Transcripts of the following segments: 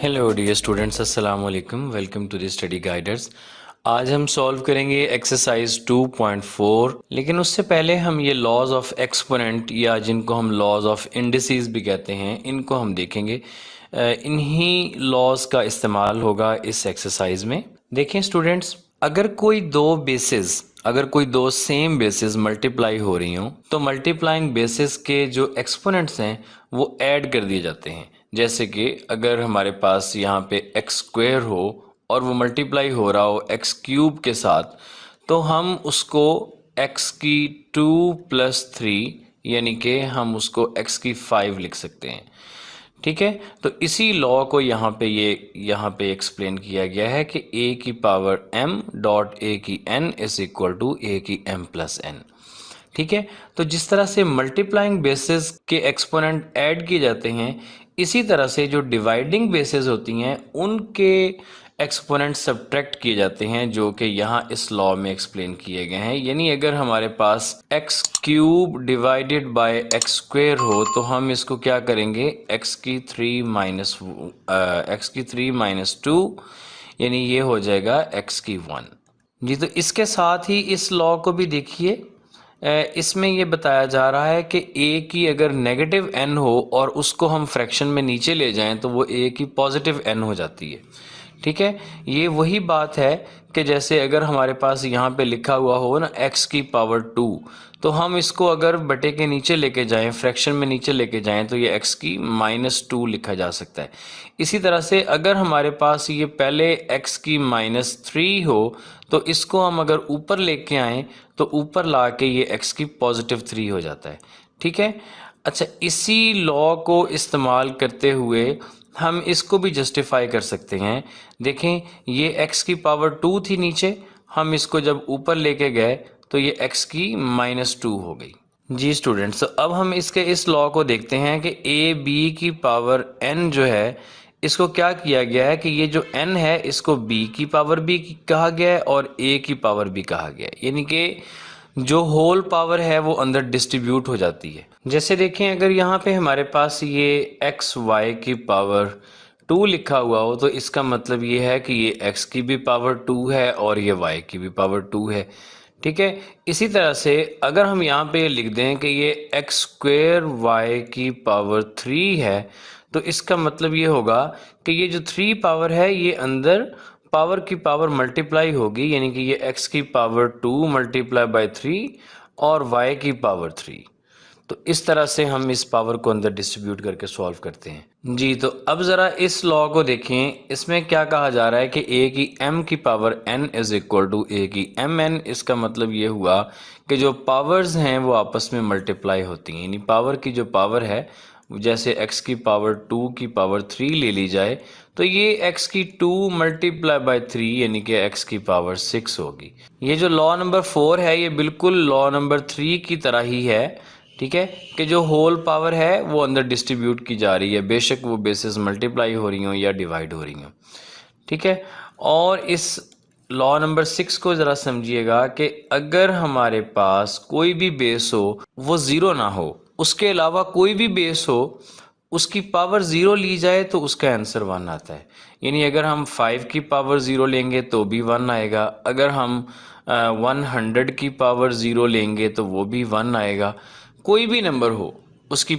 Hello dear students, अस्सलाम वालेकुम। Welcome to the study guiders. आज हम सॉल्व करेंगे एक्सरसाइज 2.4, लेकिन उससे पहले हम ये लॉज ऑफ एक्सपोनेंट या जिनको हम लॉज ऑफ इंडिसेस भी कहते हैं, इनको हम देखेंगे। इन्हीं लॉज का इस्तेमाल होगा इस एक्सरसाइज में। देखें स्टूडेंट्स, अगर कोई दो सेम बेसिस मल्टीप्लाई हो रही हों तो मल्टीप्लाइंग बेसिस के जो एक्सपोनेंट्स हैं वो ऐड कर दिए जाते हैं। जैसे कि अगर हमारे पास यहाँ पे एक्स स्क्वेयर हो और वो मल्टीप्लाई हो रहा हो एक्स क्यूब के साथ, तो हम उसको एक्स की 2+3 यानी कि हम उसको एक्स की 5 लिख सकते हैं। ठीक है, तो इसी लॉ को यहाँ पे एक्सप्लेन किया गया है कि a की पावर m डॉट a की n is equal to a की m प्लस n। ठीक है, तो जिस तरह से मल्टीप्लाइंग बेसिस के एक्सपोनेंट ऐड किए जाते हैं, इसी तरह से जो डिवाइडिंग बेसिस होती हैं उनके एक्सपोनेंट सब्ट्रैक्ट किए जाते हैं, जो कि यहाँ इस लॉ में एक्सप्लेन किए गए हैं। यानी अगर हमारे पास x cube divided by x square हो तो हम इसको क्या करेंगे, एक्स की 3 माइनस 2 यानी ये हो जाएगा एक्स की 1 जी। तो इसके साथ ही इस लॉ को भी देखिए, इसमें ये बताया जा रहा है कि a की अगर नेगेटिव n हो और उसको हम फ्रैक्शन में नीचे ले जाएं तो वो a की पॉजिटिव n हो जाती है। ठीक है, ये वही बात है कि जैसे अगर हमारे पास यहाँ पे लिखा हुआ हो ना x की पावर 2, तो हम इसको अगर बटे के नीचे लेके जाएं, फ्रैक्शन में नीचे लेके जाएं, तो ये x की -2 लिखा जा सकता है। इसी तरह से अगर हमारे पास ये पहले x की -3 हो तो इसको हम अगर ऊपर लेके आएँ तो ऊपर ला के ये x की +3 हो जाता है। ठीक है, अच्छा, इसी लॉ को इस्तेमाल करते हुए हम इसको भी जस्टिफाई कर सकते हैं। देखें, ये x की पावर 2 थी नीचे, हम इसको जब ऊपर लेके गए तो ये x की -2 हो गई। जी स्टूडेंट्स, अब हम इसके इस लॉ को देखते हैं कि a b की पावर n जो है, इसको क्या किया गया है कि ये जो n है इसको b की पावर b कहा गया है और a की पावर b कहा गया है। यानी कि जो होल पावर है वो अंदर डिस्ट्रीब्यूट हो जाती है। जैसे देखें, अगर यहाँ पे हमारे पास ये एक्स वाई की पावर 2 लिखा हुआ हो तो इसका मतलब ये है कि ये x की भी पावर 2 है और ये y की भी पावर 2 है। ठीक है, इसी तरह से अगर हम यहाँ पे लिख दें कि ये एक्स स्क्वेयर वाई की पावर 3 है, तो इसका मतलब ये होगा कि ये जो 3 पावर है ये अंदर पावर की पावर मल्टीप्लाई होगी, यानी कि ये x की पावर 2 मल्टीप्लाई बाय 3 और y की पावर 3। तो इस तरह से हम इस पावर को अंदर डिस्ट्रीब्यूट करके सॉल्व करते हैं जी। तो अब ज़रा इस लॉ को देखें, इसमें क्या कहा जा रहा है कि a की m की power n is equal to a की mn। इसका मतलब ये हुआ कि जो पावर्स हैं वो आपस में मल्टीप्लाई होती हैं, यानी पावर की जो पावर है, जैसे x की पावर 2 की पावर 3 ले ली जाए तो ये x की 2 मल्टीप्लाई बाय 3 यानी कि x की पावर 6 होगी। ये जो लॉ नंबर 4 है ये बिल्कुल लॉ नंबर 3 की तरह ही है। ठीक है, कि जो होल पावर है वो अंदर डिस्ट्रीब्यूट की जा रही है, बेशक वो बेसिस मल्टीप्लाई हो रही हो या डिवाइड हो रही हो। ठीक है, और इस लॉ नंबर 6 को ज़रा समझिएगा कि अगर हमारे पास कोई भी बेस हो वो ज़ीरो ना हो, उसके अलावा कोई भी बेस हो उसकी पावर 0 ली जाए तो उसका आंसर 1 आता है। यानी अगर हम 5 की पावर 0 लेंगे तो भी 1 आएगा, अगर हम 100 की पावर 0 लेंगे तो वो भी 1 आएगा। कोई भी नंबर हो उसकी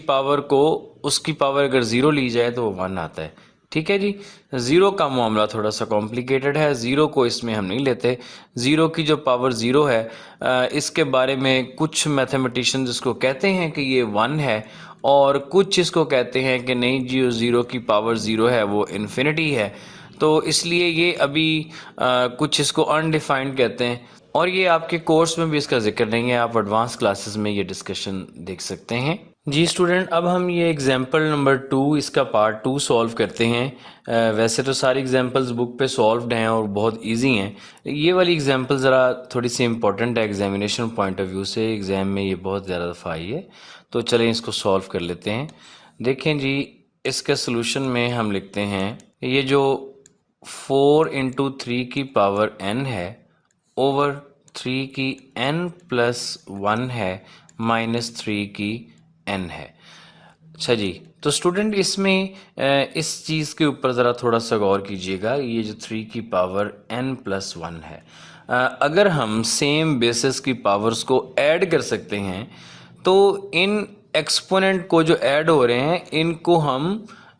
पावर अगर 0 ली जाए तो वो 1 आता है। ठीक है जी, ज़ीरो का मामला थोड़ा सा कॉम्प्लिकेटेड है, ज़ीरो को इसमें हम नहीं लेते। ज़ीरो की जो पावर 0 है, इसके बारे में कुछ मैथमेटिशियंस इसको कहते हैं कि ये 1 है और कुछ इसको कहते हैं कि नहीं जी, ज़ीरो की पावर 0 है वो इन्फिनिटी है। तो इसलिए ये अभी कुछ इसको अनडिफाइंड कहते हैं और ये आपके कोर्स में भी इसका जिक्र नहीं है, आप एडवांस क्लासेस में ये डिस्कशन देख सकते हैं जी स्टूडेंट। अब हम ये एग्जांपल नंबर 2 इसका पार्ट 2 सॉल्व करते हैं। वैसे तो सारी एग्जांपल्स बुक पे सॉल्व्ड हैं और बहुत इजी हैं, ये वाली एग्जांपल ज़रा थोड़ी सी इंपॉर्टेंट है एग्जामिनेशन पॉइंट ऑफ व्यू से, एग्ज़ाम में ये बहुत ज़्यादा दफ़ा आई है। तो चलें इसको सॉल्व कर लेते हैं। देखें जी, इसका सोल्यूशन में हम लिखते हैं ये जो 4 इंटू 3 की पावर n है ओवर 3 की n प्लस 1 है माइनस 3 की n है। अच्छा जी, तो स्टूडेंट इसमें इस चीज़ के ऊपर ज़रा थोड़ा सा गौर कीजिएगा। ये जो 3 की पावर n+1 है, अगर हम सेम बेसिस की पावर्स को ऐड कर सकते हैं तो इन एक्सपोनेंट को जो ऐड हो रहे हैं इनको हम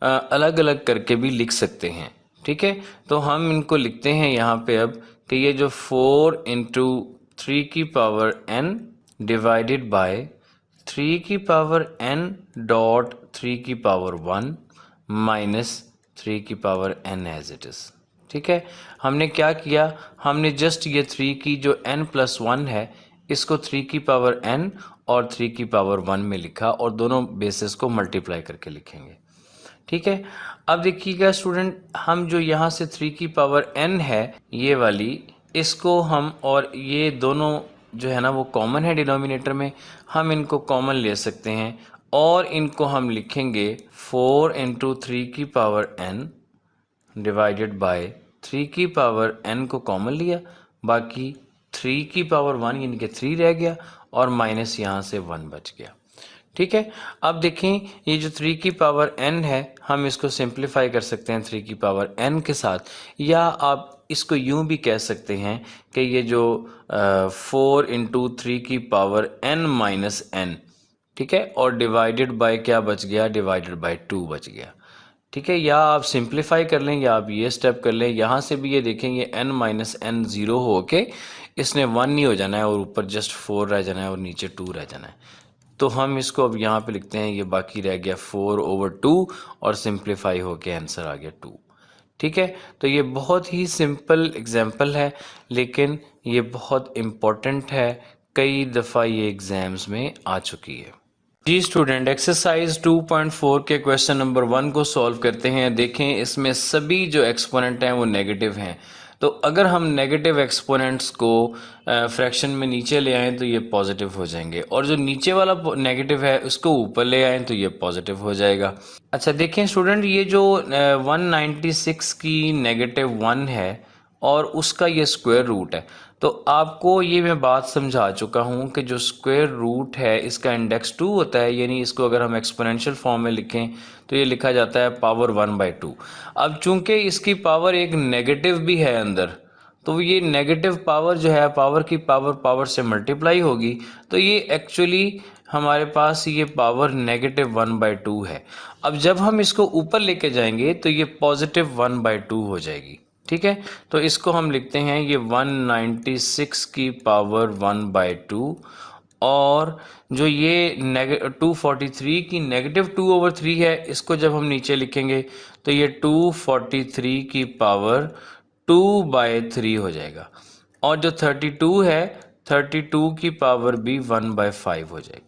अलग अलग करके भी लिख सकते हैं। ठीक है, तो हम इनको लिखते हैं यहाँ पे अब कि ये जो 4 इंटू 3 की पावर n डिवाइडेड बाय 3 की पावर n डॉट 3 की पावर 1 माइनस 3 की power n as it is. ठीक है, हमने क्या किया, हमने जस्ट ये 3 की जो n+1 है इसको 3 की पावर n और 3 की पावर 1 में लिखा और दोनों बेसिस को मल्टीप्लाई करके लिखेंगे। ठीक है, अब देखिएगा स्टूडेंट, हम जो यहाँ से 3 की पावर n है ये वाली, इसको हम और ये दोनों जो है ना वो कॉमन है डिनोमिनेटर में, हम इनको कॉमन ले सकते हैं और इनको हम लिखेंगे 4 इंटू 3 की पावर n डिवाइडेड बाय 3 की पावर n को कॉमन लिया, बाकी 3 की पावर 1 यानी कि 3 रह गया और माइनस यहाँ से 1 बच गया। ठीक है, अब देखें ये जो 3 की पावर n है हम इसको सिंप्लीफाई कर सकते हैं 3 की पावर n के साथ, या आप इसको यूं भी कह सकते हैं कि ये जो 4 इंटू 3 की पावर n माइनस n, ठीक है, और डिवाइडेड बाय क्या बच गया, डिवाइडेड बाय 2 बच गया। ठीक है, या आप सिंप्लीफाई कर लें या आप ये स्टेप कर लें, यहाँ से भी ये देखेंगे n माइनस n 0 हो के इसने 1 नहीं हो जाना है और ऊपर जस्ट 4 रह जाना है और नीचे 2 रह जाना है। तो हम इसको अब यहाँ पे लिखते हैं, ये बाकी रह गया 4/2 और सिंप्लीफाई होके आंसर आ गया 2। ठीक है, तो ये बहुत ही सिंपल एग्जाम्पल है लेकिन ये बहुत इम्पोर्टेंट है, कई दफ़ा ये एग्ज़ाम्स में आ चुकी है। जी स्टूडेंट, एक्सरसाइज 2.4 के क्वेश्चन नंबर 1 को सॉल्व करते हैं। देखें इसमें सभी जो एक्सपोनेंट हैं वो नेगेटिव हैं, तो अगर हम नेगेटिव एक्सपोनेंट्स को फ्रैक्शन में नीचे ले आएँ तो ये पॉजिटिव हो जाएंगे, और जो नीचे वाला नेगेटिव है उसको ऊपर ले आएँ तो ये पॉजिटिव हो जाएगा। अच्छा देखें स्टूडेंट, ये जो 196 की -1 है और उसका ये स्क्वायर रूट है, तो आपको ये मैं बात समझा चुका हूँ कि जो स्क्वायर रूट है इसका इंडेक्स 2 होता है, यानी इसको अगर हम एक्सपोनेंशियल फॉर्म में लिखें तो ये लिखा जाता है पावर 1/2। अब चूंकि इसकी पावर एक नेगेटिव भी है अंदर, तो ये नेगेटिव पावर जो है पावर की पावर से मल्टीप्लाई होगी, तो ये एक्चुअली हमारे पास ये पावर -1/2 है। अब जब हम इसको ऊपर लेके जाएंगे तो ये पॉजिटिव 1/2 हो जाएगी। ठीक है, तो इसको हम लिखते हैं ये 196 की पावर 1/2, और जो ये 243 की -2/3 है इसको जब हम नीचे लिखेंगे तो ये 243 की पावर 2/3 हो जाएगा, और जो 32 है 32 की पावर भी 1/5 हो जाएगी।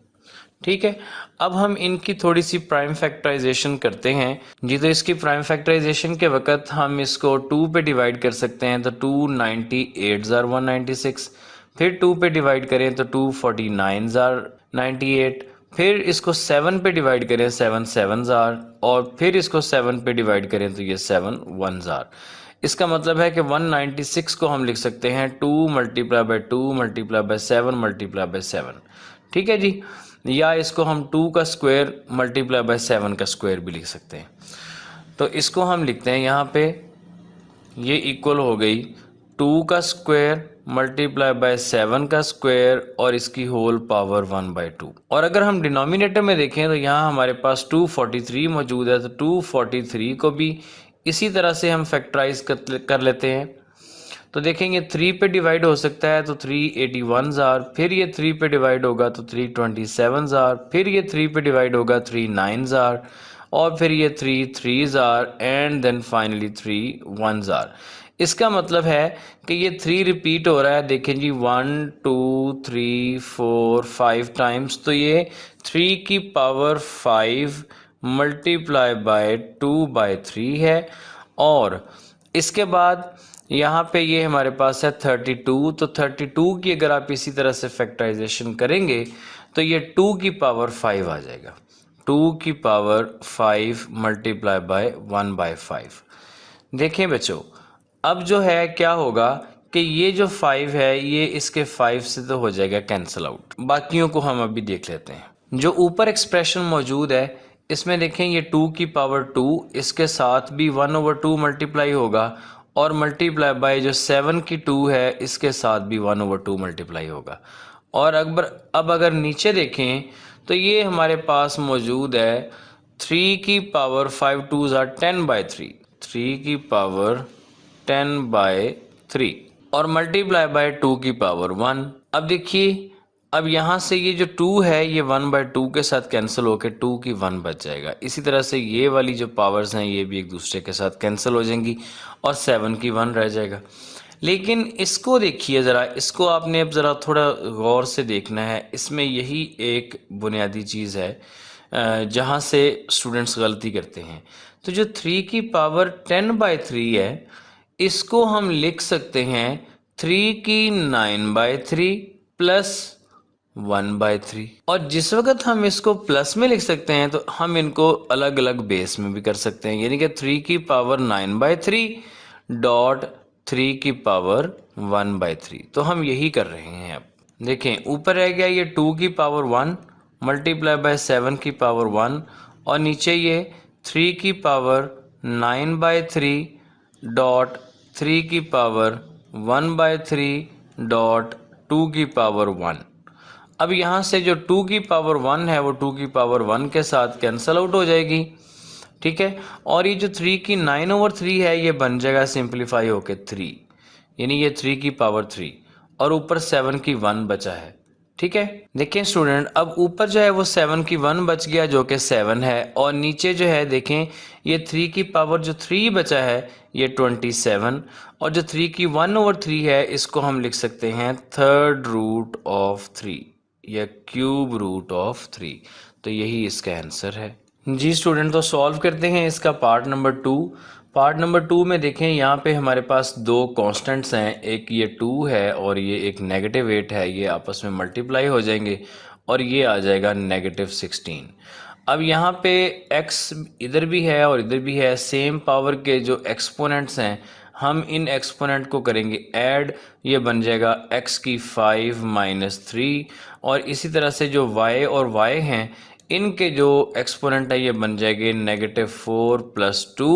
ठीक है, अब हम इनकी थोड़ी सी प्राइम फैक्टराइजेशन करते हैं जी। तो इसकी प्राइम फैक्टराइजेशन के वक्त हम इसको 2 पे डिवाइड कर सकते हैं, तो 298 ज़ार 196, फिर 2 पे डिवाइड करें तो 249 ज़ार 98, फिर इसको 7 पे डिवाइड करें 7 7 ज़ार, और फिर इसको 7 पे डिवाइड करें तो ये 7 1 ज़ार। इसका मतलब है कि 196 को हम लिख सकते हैं 2 × 2 × 7 × 7। ठीक है जी, या इसको हम 2 का स्क्वायर × 7 का स्क्वायर भी लिख सकते हैं। तो इसको हम लिखते हैं यहाँ पे, ये इक्वल हो गई 2 का स्क्वायर × 7 का स्क्वायर और इसकी होल पावर 1/2। और अगर हम डिनोमिनेटर में देखें तो यहाँ हमारे पास 243 मौजूद है, तो 243 को भी इसी तरह से हम फैक्टराइज कर लेते हैं। तो देखेंगे 3 पे डिवाइड हो सकता है तो 381 ज़ार, फिर ये 3 पे डिवाइड होगा तो 327 ज़ार, फिर ये 3 पे डिवाइड होगा 39 ज़ार, और फिर ये 3 ज़ार, एंड देन फाइनली 1 ज़ार। इसका मतलब है कि ये 3 रिपीट हो रहा है। देखें जी 1 2 3 4 5 टाइम्स, तो ये 3 की पावर 5 मल्टीप्लाई बाय 2/3 है, और इसके बाद यहाँ पे ये हमारे पास है 32, तो 32 की अगर आप इसी तरह से फैक्टराइजेशन करेंगे तो ये 2 की पावर 5 आ जाएगा। 2 की पावर 5 मल्टीप्लाई बाय 1/5। देखें बच्चों, अब जो है क्या होगा कि ये जो 5 है ये इसके 5 से तो हो जाएगा कैंसिल आउट, बाकियों को हम अभी देख लेते हैं। जो ऊपर एक्सप्रेशन मौजूद है इसमें देखें ये 2 की पावर 2, इसके साथ भी 1/2 मल्टीप्लाई होगा और मल्टीप्लाई बाय जो 7 की 2 है इसके साथ भी 1/2 मल्टीप्लाई होगा। और अब अगर नीचे देखें तो ये हमारे पास मौजूद है 3 की पावर 5 2s are 10/3, 3 की पावर 10/3 और मल्टीप्लाई बाय 2 की पावर 1। अब देखिए, अब यहाँ से ये जो 2 है ये 1/2 के साथ कैंसिल होकर 2 की 1 बच जाएगा। इसी तरह से ये वाली जो पावर्स हैं ये भी एक दूसरे के साथ कैंसिल हो जाएंगी और 7 की 1 रह जाएगा। लेकिन इसको देखिए ज़रा, इसको आपने अब ज़रा थोड़ा गौर से देखना है। इसमें यही एक बुनियादी चीज़ है जहाँ से स्टूडेंट्स गलती करते हैं। तो जो 3 की पावर 10/3 है इसको हम लिख सकते हैं 3 की 9/3 प्लस 1/3। और जिस वक्त हम इसको प्लस में लिख सकते हैं तो हम इनको अलग अलग बेस में भी कर सकते हैं, यानी कि 3 की पावर 9/3 डॉट 3 की पावर 1/3। तो हम यही कर रहे हैं। अब देखें ऊपर रह गया ये 2 की पावर 1 मल्टीप्लाई बाय 7 की पावर 1 और नीचे ये 3 की पावर 9/3 डॉट 3 की पावर 1/3 डॉट 2 की पावर 1। अब यहाँ से जो 2 की पावर 1 है वो 2 की पावर 1 के साथ कैंसल आउट हो जाएगी, ठीक है। और ये जो 3 की 9/3 है ये बन जाएगा सिंप्लीफाई होके 3, यानी ये 3 की पावर 3 और ऊपर 7 की 1 बचा है, ठीक है। देखें स्टूडेंट, अब ऊपर जो है वो 7 की 1 बच गया जो कि 7 है और नीचे जो है देखें ये 3 की पावर जो 3 बचा है ये 27 और जो 3 की 1/3 है इसको हम लिख सकते हैं 3rd रूट ऑफ 3 या क्यूब रूट ऑफ 3। तो यही इसका आंसर है जी स्टूडेंट। तो सॉल्व करते हैं इसका पार्ट नंबर 2। पार्ट नंबर 2 में देखें यहाँ पे हमारे पास दो कांस्टेंट्स हैं, एक ये 2 है और ये एक -8 है। ये आपस में मल्टीप्लाई हो जाएंगे और ये आ जाएगा -16। अब यहाँ पे x इधर भी है और इधर भी है, सेम पावर के जो एक्सपोनेंट्स हैं हम इन एक्सपोनेंट को करेंगे ऐड, ये बन जाएगा x की 5 - 3 और इसी तरह से जो y और y हैं इनके जो एक्सपोनेंट है ये बन जाएंगे -4 + 2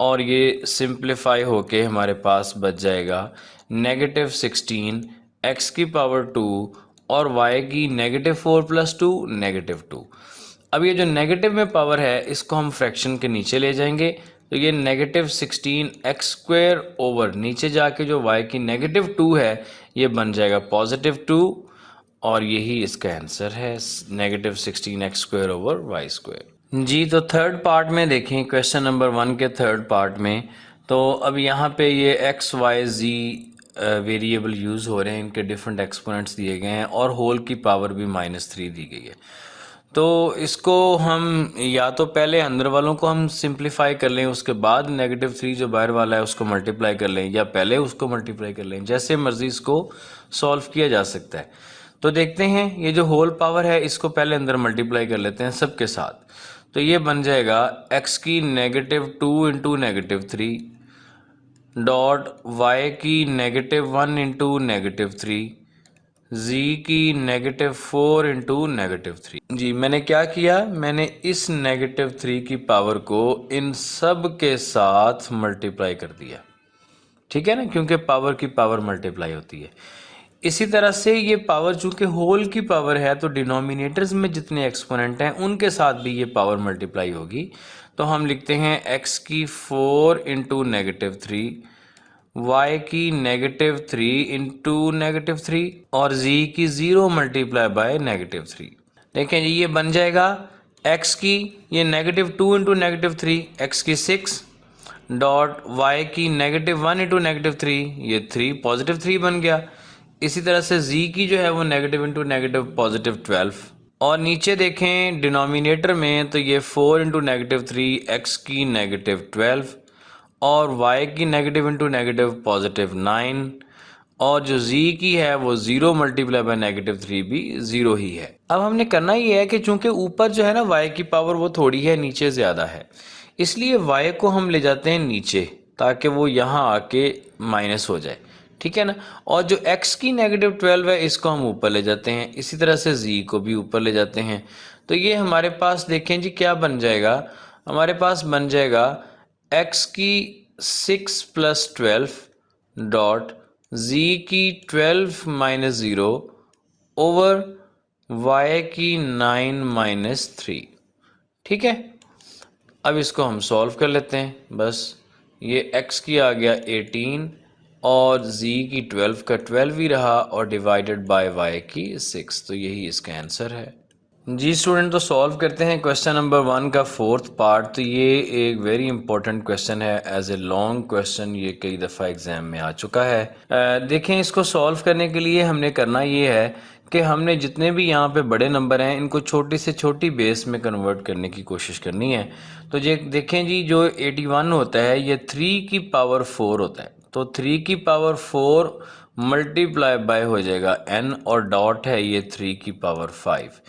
और ये सिंप्लीफाई होके हमारे पास बच जाएगा -16 x की पावर 2 और y की -4 + 2 -2। अब ये जो नेगेटिव में पावर है इसको हम फ्रैक्शन के नीचे ले जाएंगे तो ये -16 x² ओवर नीचे जाके जो y की -2 है ये बन जाएगा +2 और यही इसका आंसर है -16 x² ओवर y²। जी तो थर्ड पार्ट में देखें क्वेश्चन नंबर 1 के थर्ड पार्ट में, तो अब यहाँ पे ये x y z variable use हो रहे हैं, इनके डिफरेंट एक्सपोनेंट्स दिए गए हैं और होल की पावर भी -3 दी गई है। तो इसको हम या तो पहले अंदर वालों को हम सिंप्लीफाई कर लें, उसके बाद -3 जो बाहर वाला है उसको मल्टीप्लाई कर लें या पहले उसको मल्टीप्लाई कर लें, जैसे मर्जी इसको सॉल्व किया जा सकता है। तो देखते हैं ये जो होल पावर है इसको पहले अंदर मल्टीप्लाई कर लेते हैं सबके साथ। तो ये बन जाएगा x की -2 × -3 डॉट y की -1 × -3 z की -4 × -3। जी मैंने क्या किया, मैंने इस -3 की पावर को इन सब के साथ मल्टीप्लाई कर दिया, ठीक है ना, क्योंकि पावर की पावर मल्टीप्लाई होती है। इसी तरह से ये पावर चूंकि होल की पावर है तो डिनोमिनेटर्स में जितने एक्सपोनेंट हैं उनके साथ भी ये पावर मल्टीप्लाई होगी। तो हम लिखते हैं x की 4 × -3 y की -3 × -3 और z की 0 × -3। देखें जी ये बन जाएगा x की ये -2 × -3 x की 6 डॉट y की -1 × -3 ये 3 +3 बन गया। इसी तरह से z की जो है वो नेगेटिव इंटू नेगेटिव +12 और नीचे देखें डिनोमिनेटर में तो ये 4 × -3 x की -12 और y की नेगेटिव इंटू नेगेटिव +9 और जो z की है वो 0 × -3 भी 0 ही है। अब हमने करना ये है कि चूंकि ऊपर जो है ना y की पावर वो थोड़ी है नीचे ज़्यादा है, इसलिए y को हम ले जाते हैं नीचे ताकि वो यहाँ आके माइनस हो जाए, ठीक है ना। और जो x की -12 है इसको हम ऊपर ले जाते हैं, इसी तरह से z को भी ऊपर ले जाते हैं। तो ये हमारे पास देखें जी क्या बन जाएगा, हमारे पास बन जाएगा x की 6 + 12 डॉट z की 12 - 0 ओवर y की 9 - 3। ठीक है, अब इसको हम सॉल्व कर लेते हैं। बस ये x की आ गया 18 और z की 12 का 12 ही रहा और डिवाइडेड बाय y की 6, तो यही इसका आंसर है। जी स्टूडेंट, तो सॉल्व करते हैं क्वेश्चन नंबर 1 का 4th पार्ट। तो ये एक वेरी इंपॉर्टेंट क्वेश्चन है, एज ए लॉन्ग क्वेश्चन, ये कई दफ़ा एग्जाम में आ चुका है। देखें, इसको सॉल्व करने के लिए हमने करना ये है कि हमने जितने भी यहाँ पे बड़े नंबर हैं इनको छोटी से छोटी बेस में कन्वर्ट करने की कोशिश करनी है। तो ये देखें जी, जो 81 होता है ये 3 की पावर 4 होता है, तो 3 की पावर 4 मल्टीप्लाई बाय हो जाएगा n, और डॉट है ये 3 की पावर 5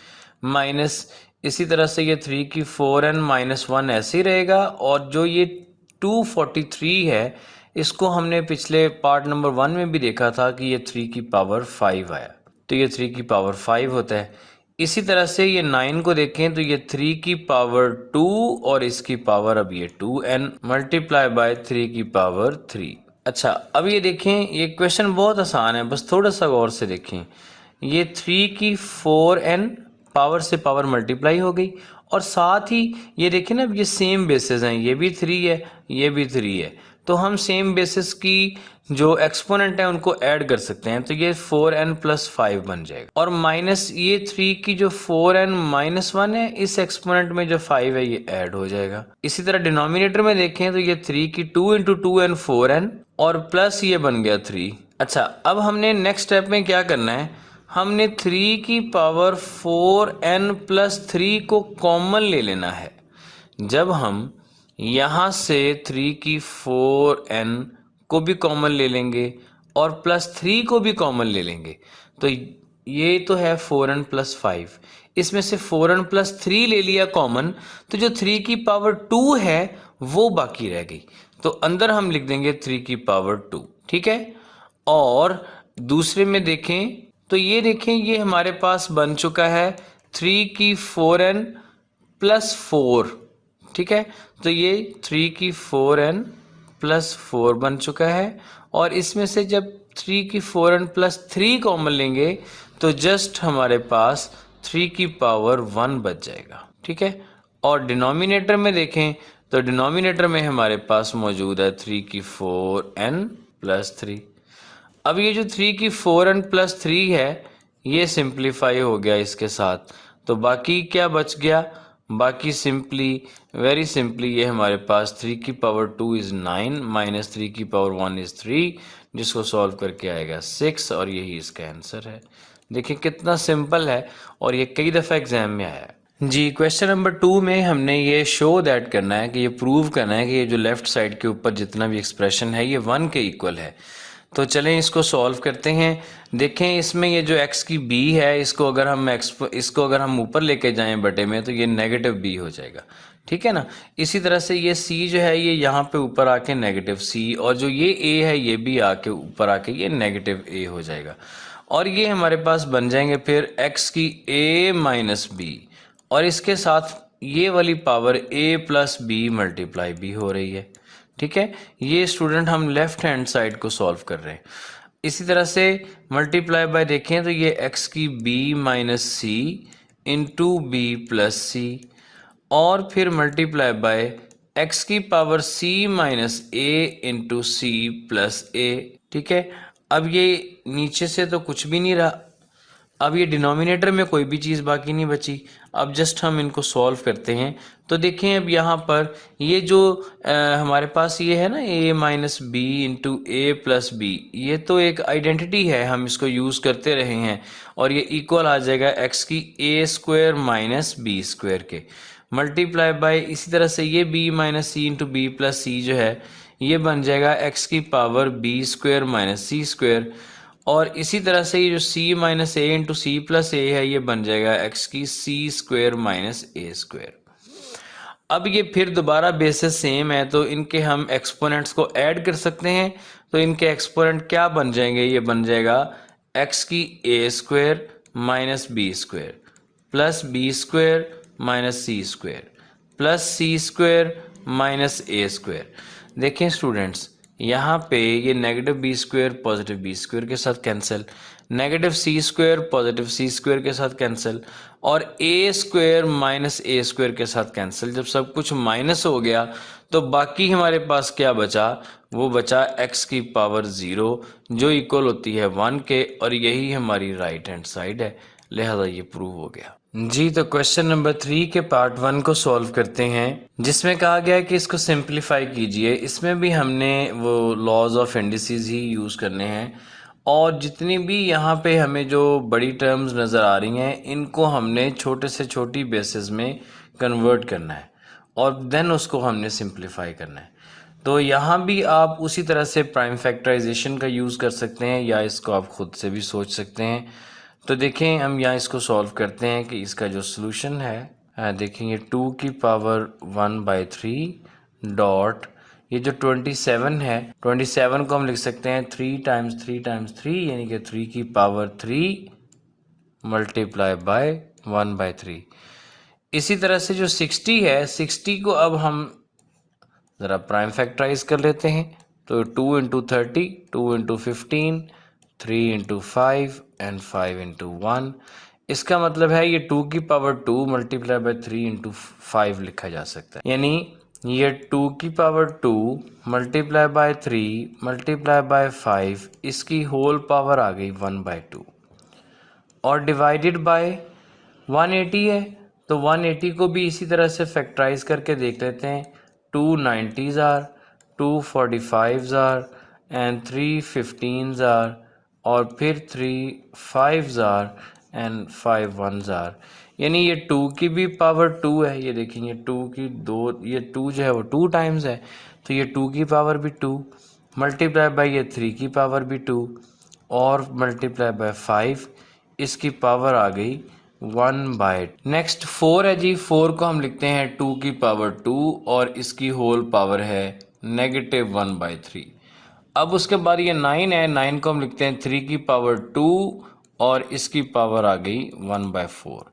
माइनस, इसी तरह से ये 3 की 4n - 1 ऐसे ही रहेगा। और जो ये 243 है इसको हमने पिछले पार्ट नंबर 1 में भी देखा था कि ये 3 की पावर 5 आया, तो ये 3 की पावर 5 होता है। इसी तरह से ये 9 को देखें तो ये 3 की पावर 2 और इसकी पावर अब ये 2n मल्टीप्लाई बाय 3 की पावर 3। अच्छा, अब ये देखें, ये क्वेश्चन बहुत आसान है, बस थोड़ा सा गौर से देखें। ये 3 की 4n पावर से पावर मल्टीप्लाई हो गई, और साथ ही ये देखें ना, ये सेम बेसिस हैं, ये भी 3 है, ये भी 3 है, तो हम सेम बेसिस की जो एक्सपोनेंट है उनको ऐड कर सकते हैं, तो ये 4n + 5 बन जाएगा। और माइनस ये 3 की जो 4n - 1 है, इस एक्सपोनेंट में जो 5 है ये ऐड हो जाएगा। इसी तरह डिनोमिनेटर में देखें तो ये 3 की 2 × 2n 4n और प्लस ये बन गया 3। अच्छा, अब हमने नेक्स्ट स्टेप में क्या करना है, हमने 3 की पावर 4n + 3 को कॉमन ले लेना है। जब हम यहाँ से 3 की 4n को भी कॉमन ले लेंगे और +3 को भी कॉमन ले लेंगे, तो ये तो है 4n + 5, इसमें से 4n + 3 ले लिया कॉमन, तो जो 3 की पावर 2 है वो बाकी रह गई, तो अंदर हम लिख देंगे 3 की पावर 2। ठीक है, और दूसरे में देखें तो ये देखें, ये हमारे पास बन चुका है 3 की 4n + 4। ठीक है, तो ये 3 की 4n + 4 बन चुका है, और इसमें से जब 3 की 4n + 3 कॉमन लेंगे तो जस्ट हमारे पास 3 की पावर 1 बच जाएगा। ठीक है, और डिनोमिनेटर में देखें तो डिनोमिनेटर में हमारे पास मौजूद है 3 की 4n + 3। अब ये जो 3 की 4n + 3 है ये सिंप्लीफाई हो गया इसके साथ, तो बाकी क्या बच गया, बाकी सिंपली, वेरी सिंपली, ये हमारे पास 3 की पावर 2 इज़ 9 माइनस 3 की पावर 1 इज़ 3, जिसको सॉल्व करके आएगा 6, और यही इसका आंसर है। देखिए कितना सिंपल है, और ये कई दफ़ा एग्जाम में आया है। जी, क्वेश्चन नंबर 2 में हमने ये शो दैट करना है कि ये प्रूव करना है कि ये जो लेफ्ट साइड के ऊपर जितना भी एक्सप्रेशन है ये 1 के इक्वल है। तो चलें इसको सॉल्व करते हैं। देखें, इसमें ये जो x की b है इसको अगर हम ऊपर लेके जाएं बटे में तो ये -b हो जाएगा। ठीक है ना, इसी तरह से ये c जो है ये यहाँ पे ऊपर आके -c, और जो ये a है ये भी आके ऊपर आके ये -a हो जाएगा, और ये हमारे पास बन जाएंगे फिर x की a - b, और इसके साथ ये वाली power a + b multiply b हो रही है। ठीक है, ये स्टूडेंट हम लेफ्ट हैंड साइड को सॉल्व कर रहे हैं। इसी तरह से मल्टीप्लाई बाय देखें तो ये x की b - c × b + c, और फिर मल्टीप्लाई बाय x की power c - a × c + a। ठीक है, अब ये नीचे से तो कुछ भी नहीं रहा, अब ये डिनोमिनेटर में कोई भी चीज़ बाकी नहीं बची। अब जस्ट हम इनको सॉल्व करते हैं, तो देखें अब यहाँ पर ये जो हमारे पास ये है ना a - b × a + b, ये तो एक आइडेंटिटी है, हम इसको यूज़ करते रहे हैं, और ये इक्वल आ जाएगा x की a² - b² के, मल्टीप्लाई बाय इसी तरह से ये b - c × b + c जो है ये बन जाएगा x की पावर b² - c², और इसी तरह से ये जो c - a × c + a है ये बन जाएगा x की c² - a²। अब ये फिर दोबारा बेसिस सेम है, तो इनके हम एक्सपोनेंट्स को ऐड कर सकते हैं, तो इनके एक्सपोनेंट क्या बन जाएंगे, ये बन जाएगा x की a square minus b square plus b square minus c square plus c square minus a square. देखें स्टूडेंट्स, यहाँ पे ये negative b square positive b square के साथ cancel, negative c square positive c square के साथ cancel, और a square minus a square के साथ कैंसिल। जब सब कुछ माइनस हो गया तो बाकी हमारे पास क्या बचा, वो बचा x की पावर 0 जो इक्वल होती है 1 के, और यही हमारी राइट हैंड साइड है, लिहाजा ये प्रूव हो गया जी। तो क्वेश्चन नंबर 3 के पार्ट 1 को सॉल्व करते हैं, जिसमें कहा गया है कि इसको सिंप्लीफाई कीजिए। इसमें भी हमने वो लॉज ऑफ इंडिसेस ही यूज़ करने हैं, और जितनी भी यहाँ पे हमें जो बड़ी टर्म्स नज़र आ रही हैं इनको हमने छोटे से छोटी बेसिस में कन्वर्ट करना है और देन उसको हमने सिंप्लीफाई करना है। तो यहाँ भी आप उसी तरह से प्राइम फैक्टराइजेशन का यूज़ कर सकते हैं, या इसको आप खुद से भी सोच सकते हैं। तो देखें हम यहाँ इसको सॉल्व करते हैं कि इसका जो सोल्यूशन है, देखेंगे 2 की पावर 1/3 डॉट ये जो 27 है, 27 को हम लिख सकते हैं 3 टाइम्स 3 टाइम्स 3 यानी कि 3 की पावर 3 मल्टीप्लाई बाय 1/3। इसी तरह से जो 60 है, 60 को अब हम ज़रा प्राइम फैक्टराइज कर लेते हैं। तो 2 into 30, 2 into 15, 3 into 5 and 5 into 1। इसका मतलब है ये 2 की पावर 2 मल्टीप्लाई बाय 3 इंटू 5 लिखा जा सकता है, यानी ये 2 की power 2 multiply by 3 multiply by 5, इसकी होल पावर आ गई 1/2, और डिवाइडेड बाय 180 है। तो 180 को भी इसी तरह से फैक्टराइज करके देख लेते हैं। 2 90s are, 2 45s are and 3 15s are, और फिर 3 5s are and 5 1s are, यानी ये 2 की भी पावर 2 है। ये देखेंगे 2 की 2, ये 2 जो है वो 2 टाइम्स है, तो ये 2 की पावर भी 2 मल्टीप्लाई बाय ये 3 की पावर भी 2 और मल्टीप्लाई बाय 5, इसकी पावर आ गई 1/। नेक्स्ट 4 है जी, 4 को हम लिखते हैं 2 की पावर 2 और इसकी होल पावर है -1/3। अब उसके बाद ये 9 है, 9 को हम लिखते हैं 3 की पावर 2 और इसकी पावर आ गई 1/4।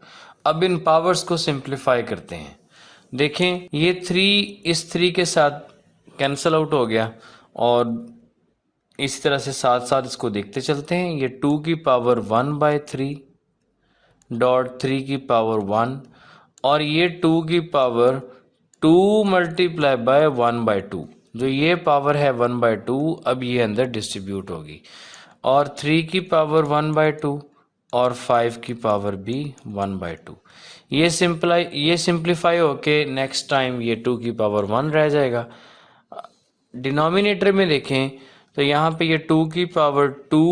अब इन पावर्स को सिंप्लीफाई करते हैं। देखें ये 3 इस 3 के साथ कैंसल आउट हो गया, और इसी तरह से साथ साथ इसको देखते चलते हैं। ये 2 की पावर 1/3 डॉट 3 की पावर 1, और ये 2 की पावर 2 मल्टीप्लाई बाय 1/2, जो ये पावर है 1/2 अब ये अंदर डिस्ट्रीब्यूट होगी, और 3 की पावर 1/2 और 5 की पावर भी 1/2। ये सिंप्लीफाई होके नेक्स्ट टाइम ये 2 की पावर 1 रह जाएगा। डिनोमिनेटर में देखें तो यहाँ पे ये 2 की पावर 2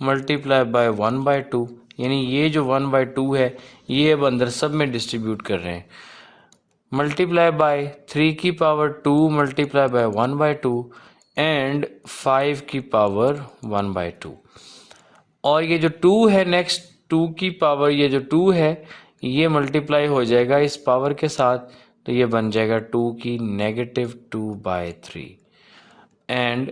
मल्टीप्लाई बाय 1/2, यानी ये जो 1/2 है ये अब अंदर सब में डिस्ट्रीब्यूट कर रहे हैं, मल्टीप्लाई बाय 3 की पावर 2 मल्टीप्लाई बाय 1/2 एंड 5 की पावर 1/2। और ये जो 2 है नेक्स्ट 2 की पावर, ये जो 2 है ये मल्टीप्लाई हो जाएगा इस पावर के साथ, तो ये बन जाएगा 2 की -2/3 एंड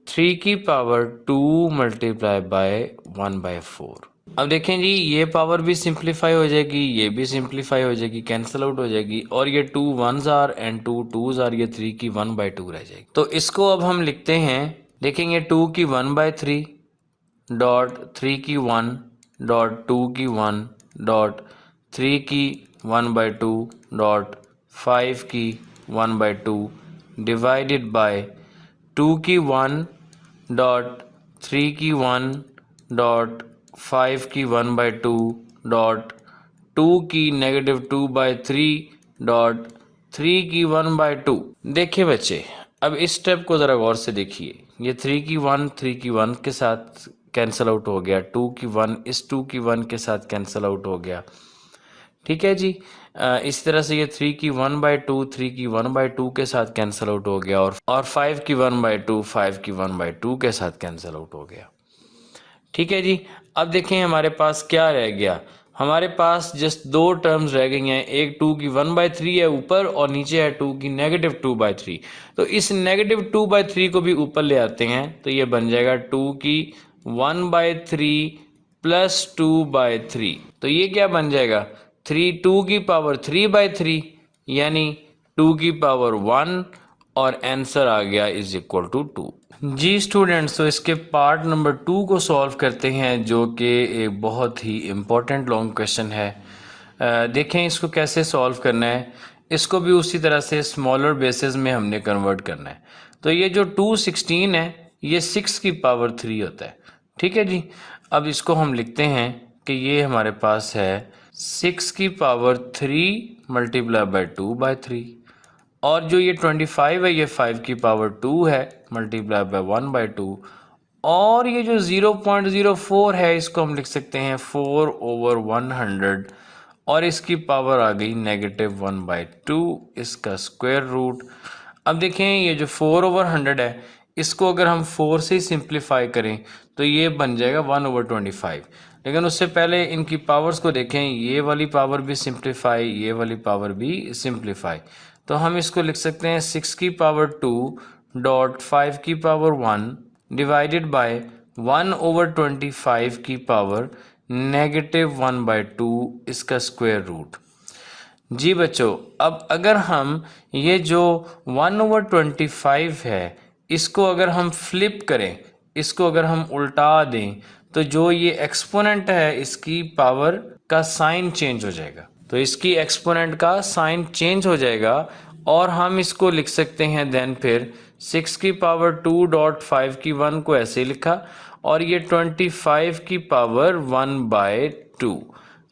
3 की पावर 2 मल्टीप्लाई बाय 1/4। अब देखें जी ये पावर भी सिंप्लीफाई हो जाएगी, ये भी सिंप्लीफाई हो जाएगी, कैंसिल आउट हो जाएगी, और ये 2 1s are and 2 2s are, ये 3 की 1/2 रह जाएगी। तो इसको अब हम लिखते हैं, देखेंगे 2 की 1/3 डॉट 3 की 1 डॉट 2 की 1 डॉट 3 की 1/2 डॉट 5 की 1/2 डिवाइडेड बाय 2 की 1 डॉट 3 की 1 डॉट 5 की 1/2 डॉट 2 की -2/3 डॉट 3 की 1/2। देखिए बच्चे, अब इस स्टेप को ज़रा गौर से देखिए। ये 3 की 1 के साथ कैंसिल आउट हो गया, 2 की 1 इस 2 की 1 के साथ कैंसिल आउट हो गया, ठीक है जी। इस तरह से ये 3 की 1/2 3 की 1/2 के साथ कैंसिल आउट हो गया, और 5 की 1/2 5 की 1/2 के साथ कैंसिल आउट हो गया, ठीक है जी। अब देखें हमारे पास क्या रह गया, हमारे पास जस्ट दो टर्म्स रह गई हैं, एक 2 की 1/3 है ऊपर और नीचे है 2 की -2/3। तो इस -2/3 को भी ऊपर ले आते हैं तो ये बन जाएगा 2 की 1/3 प्लस 2/3। तो ये क्या बन जाएगा 2 की पावर 3/3 यानी 2 की पावर 1 और आंसर आ गया इज इक्वल टू 2। जी स्टूडेंट्स, तो इसके पार्ट नंबर 2 को सॉल्व करते हैं जो कि एक बहुत ही इम्पोर्टेंट लॉन्ग क्वेश्चन है। देखें इसको कैसे सॉल्व करना है। इसको भी उसी तरह से स्मॉलर बेसिस में हमने कन्वर्ट करना है। तो ये जो 216 है ये 6 की पावर 3 होता है। ठीक है जी। अब इसको हम लिखते हैं कि ये हमारे पास है 6 की पावर 3 मल्टीप्लाई बाई 2/3 और जो ये 25 है ये 5 की पावर 2 है मल्टीप्लाई बाय 1/2 और ये जो 0.04 है इसको हम लिख सकते हैं 4/100 और इसकी पावर आ गई -1/2 इसका स्क्वायर रूट। अब देखें ये जो 4/100 है इसको अगर हम 4 से सिंप्लीफाई करें तो ये बन जाएगा 1/25। लेकिन उससे पहले इनकी पावर्स को देखें, ये वाली पावर भी सिंप्लीफाई, ये वाली पावर भी सिंप्लीफाई। तो हम इसको लिख सकते हैं 6 की पावर 2 डॉट 5 की पावर 1 डिवाइडेड बाय 1/25 की पावर -1/2 इसका स्क्वायर रूट। जी बच्चों, अब अगर हम ये जो 1/25 है इसको अगर हम फ्लिप करें, इसको अगर हम उल्टा दें तो जो ये एक्सपोनेंट है इसकी पावर का साइन चेंज हो जाएगा। तो इसकी एक्सपोनेंट का साइन चेंज हो जाएगा और हम इसको लिख सकते हैं देन फिर 6 की पावर 2 डॉट 5 की 1 को ऐसे लिखा और ये 25 की पावर 1/2।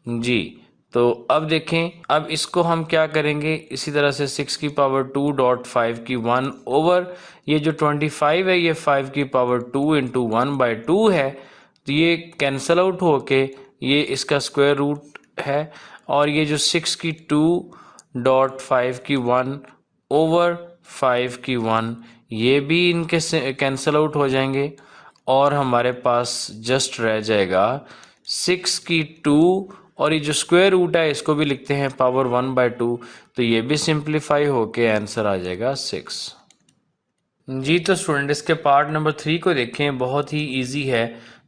जी तो अब देखें, अब इसको हम क्या करेंगे, इसी तरह से 6 की पावर 2 डॉट 5 की 1 ओवर ये जो 25 है ये 5 की पावर 2 इंटू 1/2 है। तो ये कैंसल आउट होके ये इसका स्क्वायर रूट है और ये जो 6 की 2 डॉट 5 की 1 ओवर 5 की 1 ये भी इनके से कैंसल आउट हो जाएंगे और हमारे पास जस्ट रह जाएगा 6 की 2 और ये जो स्क्वायर रूट है इसको भी लिखते हैं पावर 1/2। तो ये भी सिंप्लीफाई होके आंसर आ जाएगा 6। जी तो स्टूडेंट इसके पार्ट नंबर 3 को देखें, बहुत ही इजी है,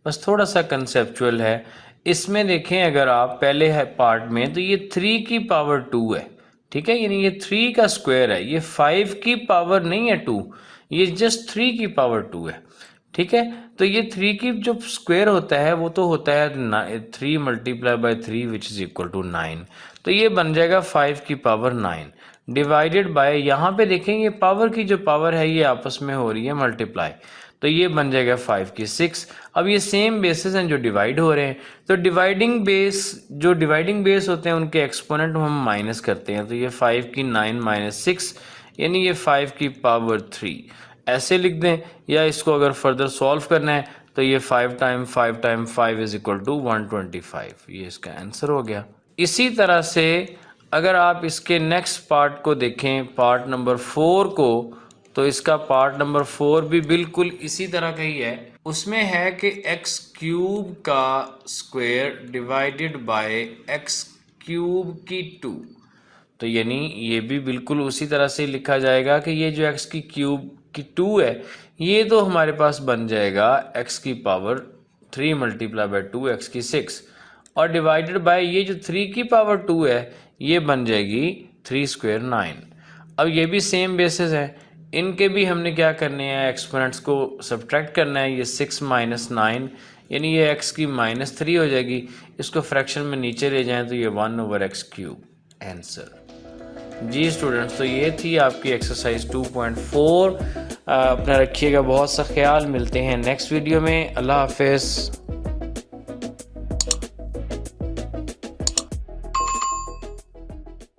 बस थोड़ा सा कंसेप्चुअल है। इसमें देखें अगर आप पहले है पार्ट में तो ये 3 की पावर 2 है। ठीक है, यानी ये 3 का स्क्वायर है, ये 5 की पावर नहीं है 2, ये जस्ट 3 की पावर 2 है। ठीक है, तो ये 3 की जो स्क्वायर होता है वो तो होता है 3 multiply by 3 which is equal to 9। तो ये बन जाएगा 5 की पावर 9 डिवाइडेड बाय, यहाँ पे देखेंगे पावर की जो पावर है ये आपस में हो रही है मल्टीप्लाई, तो ये बन जाएगा 5 की 6। अब ये सेम बेसिस हैं जो डिवाइड हो रहे हैं, तो डिवाइडिंग बेस होते हैं उनके एक्सपोनेंट हम माइनस करते हैं। तो ये 5 की 9 माइनस 6 यानी ये 5 की पावर 3 ऐसे लिख दें, या इसको अगर फर्दर सॉल्व करना है तो ये 5 टाइम 5 इज इक्वल टू 125, ये इसका आंसर हो गया। इसी तरह से अगर आप इसके नेक्स्ट पार्ट को देखें, पार्ट नंबर 4 को, तो इसका पार्ट नंबर 4 भी बिल्कुल इसी तरह का ही है। उसमें है कि x क्यूब का square divided by x cube की 2। तो यानी ये भी बिल्कुल उसी तरह से लिखा जाएगा कि ये जो x की क्यूब की 2 है ये तो हमारे पास बन जाएगा x की पावर 3 मल्टीप्लाई बाय 2 x की 6 और डिवाइडेड बाय ये जो 3 की पावर 2 है ये बन जाएगी 3 स्क्वायर 9। अब ये भी सेम बेसिस है, इनके भी हमने क्या करने हैं, एक्सपोनेंट्स को सब्ट्रैक्ट करना है। ये 6 माइनस 9 यानी ये x की -3 हो जाएगी, इसको फ्रैक्शन में नीचे ले जाएं तो ये 1/x क्यूब आंसर। जी स्टूडेंट्स, तो ये थी आपकी एक्सरसाइज 2.4। अपना रखिएगा बहुत सा ख्याल, मिलते हैं नेक्स्ट वीडियो में। अल्लाह हाफिज़।